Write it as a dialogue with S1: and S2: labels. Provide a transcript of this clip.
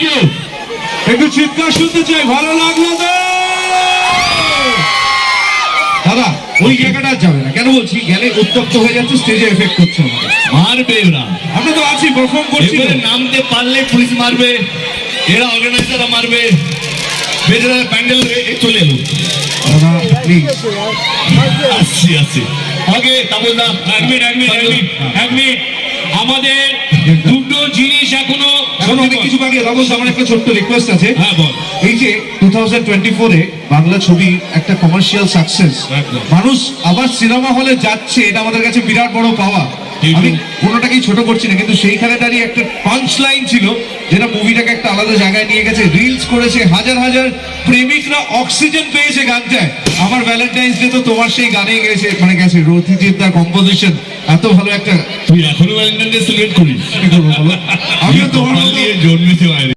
S1: You.
S2: একটু চিৎকার শুনতে চাই, ভালো লাগলো তো? দাদা ওই জায়গাটা আর যাবে না, কেন বলছি, গেলে উত্তপ্ত হয়ে যাচ্ছে, স্টেজে এফেক্ট করছে আমাদের।
S1: মারবে এরা,
S2: আমরা তো আছি, পারফর্ম করছি তো।
S1: এবারে নামতে পারলে পুলিশ মারবে, এরা অর্গানাইজাররা মারবে। বেজরা প্যান্ডেল চলে এলো।
S2: দাদা প্লিজ,
S1: আসছি আসছি আগে তাবল দা।
S3: এক মিনিট আমাদের দুটো জিনিস এখনো
S2: অনেক কিছু বাকি। বাবু আমার একটা ছোট্ট রিকোয়েস্ট আছে।
S3: হ্যাঁ বল।
S2: এই যে 2024-এ বাংলা ছবি একটা কমার্শিয়াল সাকসেস,
S3: একদম।
S2: মানুষ আবার সিনেমা হলে যাচ্ছে, এটা আমাদের কাছে বিরাট বড় পাওয়া। আমি কোনোটাকেই ছোট করছি না, কিন্তু সেইখানে দাঁড়িয়ে একটা পাঞ্চ লাইন ছিল যেটা মুভিটাকে একটা আলাদা জায়গায় নিয়ে গেছে। রিলস করেছে, হাজার হাজার প্রেমিকরা অক্সিজেন পেয়েছে গানটায়। আমার ভ্যালেন্টাইন্স ডে তো তোমার সেই গানে গেছে, মানে গেছে রথিজিৎ তার কম্পোজিশন, এত ভালো একটা।
S1: তুই এখনো ভ্যালেন্টাইন ডে সেলিব্রেট করিস?
S2: কি করবো বলো, আমিও তোমার
S1: জন্মেছে বাইরে।